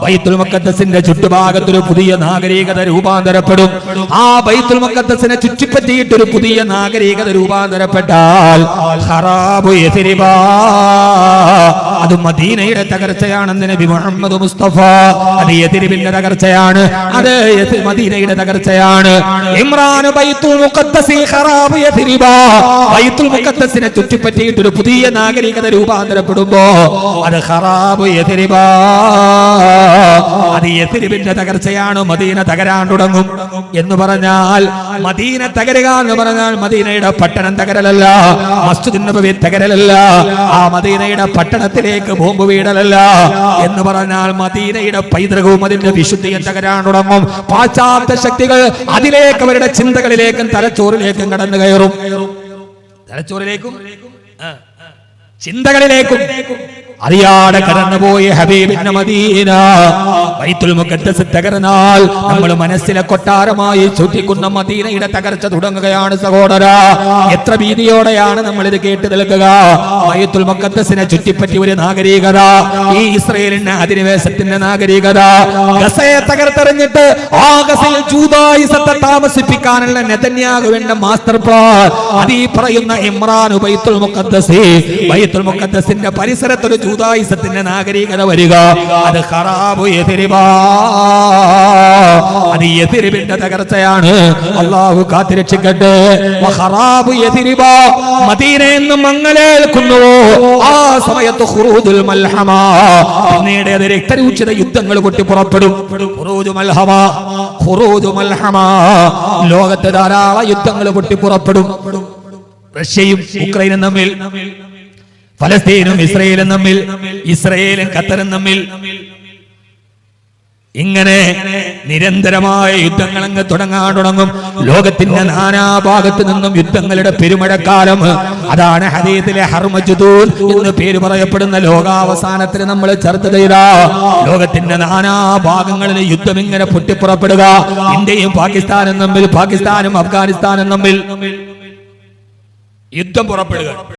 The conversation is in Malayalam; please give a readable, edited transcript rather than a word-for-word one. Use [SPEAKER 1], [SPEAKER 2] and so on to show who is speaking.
[SPEAKER 1] ബൈത്തുൽ മുഖദ്ദസിന്റെ ചുറ്റുഭാഗത്തൊരു പുതിയ നാഗരികത രൂപാന്തരപ്പെടും. ആ ബൈത്തുൽ മുഖദ്ദസിനെ ചുറ്റിപ്പറ്റിയിട്ടൊരു പുതിയ നാഗരികത രൂപാന്തരപ്പെട്ടാൽ ഖറാബു യസ്രിബ, അത് മദീനയുടെ തകർച്ചയാണെന്ന് നബി മുഹമ്മദ് മുസ്തഫ. അത് യസ്രിബിന്റെ തകർച്ചയാണ്, അത് മദീനയുടെ തകർച്ചയാണ്. ഇമ്രാൻ ബൈത്തുൽ മുഖദ്ദസിൽ ഖറാബു യസ്രിബ, ബൈത്തുൽ മുഖദ്ദസിനെ ചുറ്റിപ്പറ്റിയിട്ടൊരു പുതിയ നാഗരികത രൂപാന്തരപ്പെടുമ്പോ അത് ഖറാബു യസ്രിബ, അത് യസ്രിബിന്റെ തകർച്ചയാണ്. മദീന തകരാൻ തുടങ്ങും എന്ന് പറഞ്ഞാൽ, മദീന തകരുക എന്ന് പറഞ്ഞാൽ മദീനയുടെ പട്ടണം തകരലല്ല, മസ്ജിദുൻ നബവി തകരലല്ല, ആ മദീനയുടെ പട്ടണത്തിലേക്ക് ബോംബ് വീടലല്ല എന്ന് പറഞ്ഞാൽ മദീനയുടെ പൈതൃകവും അതിന്റെ വിശുദ്ധിയും തകരാൻ തുടങ്ങും. പാശ്ചാത്യ ശക്തികൾ അതിലേക്ക് അവരുടെ ചിന്തകളിലേക്കും തലച്ചോറിലേക്കും കടന്നു കയറും, തലച്ചോറിലേക്കും ചിന്തകളിലേക്കും അറിയാതെ കടന്നുപോയി ഹബീബിന്റെ മദീന. ബൈത്തുൽ മുഖദ്ദസ് തകർന്നാൽ നമ്മൾ മനസ്സിലെ കൊട്ടാരമായി സൂക്ഷിക്കുന്ന മദീനയുടെ തകർച്ച തുടങ്ങുകയാണ് സഹോദര. എത്ര ഭീതിയോടെയാണ് നമ്മൾ ഇത് കേട്ട് നിൽക്കുക. ബൈത്തുൽ മുഖദ്ദസിനെ ചുറ്റിപ്പറ്റി ഒരു നാഗരികത, ഈ ഇസ്രയേലിന്റെ അധിനിവേശത്തിന്റെ നാഗരികത. ഗസയെ തകർത്തെറിഞ്ഞിട്ട് ആ ഗസയിൽ ജൂദായിസത്തെ താമസിപ്പിക്കാനുള്ള നെതന്യാഹുവിന്റെ മാസ്റ്റർ പ്ലാൻ, അത് ഈ പറയുന്ന ഇമ്രാൻ ബൈത്തുൽ മുഖദ്ദസ്, ബൈത്തുൽ മുഖദ്ദസിന്റെ പരിസരത്തൊരു ജൂദായിസത്തിന്റെ നാഗരികത വരിക, അത് ഖറാബു യസ്രിബ, അത് യസ്രിബിന്റെ തകർച്ചയാണ്. അല്ലാഹു കാത്തിരക്ഷിക്കട്ടെ. ഖറാബു യസ്രിബ, മദീനയെന്ന് മങ്ങലേൽക്കുന്നുവോ ആ സമയത്ത് ഖുറൂജുൽ മൽഹമ, പിന്നീട് അത് രക്തരൂക്ഷിത യുദ്ധങ്ങൾ പൊട്ടി പുറപ്പെടും. ഖുറൂജു മൽഹമ, ഖുറൂജു മൽഹമ, ലോകത്തെ ധാരാളം യുദ്ധങ്ങൾ പൊട്ടി പുറപ്പെടും. റഷ്യയും ഉക്രൈനും തമ്മിൽ, ഫലസ്തീനും ഇസ്രയേലും തമ്മിൽ, ഇസ്രയേലും ഖത്തറും തമ്മിൽ, ഇങ്ങനെ നിരന്തരമായ യുദ്ധങ്ങൾ അങ്ങ് തുടങ്ങാൻ തുടങ്ങും. ലോകത്തിന്റെ നാനാഭാഗത്ത് നിന്നും യുദ്ധങ്ങളുടെ പെരുമഴക്കാലം. അതാണ് ഹദീസിലെ ഹർമജുദൂൻ എന്ന് പേര് പറയപ്പെടുന്ന ലോകാവസാനത്തിന് നമ്മൾ ചർച്ച ചെയ്ത ലോകത്തിന്റെ നാനാഭാഗങ്ങളിൽ യുദ്ധം ഇങ്ങനെ പൊട്ടിപ്പുറപ്പെടുക. ഇന്ത്യയും പാകിസ്ഥാനും തമ്മിൽ, പാകിസ്ഥാനും അഫ്ഗാനിസ്ഥാനും തമ്മിൽ യുദ്ധം പുറപ്പെടുക.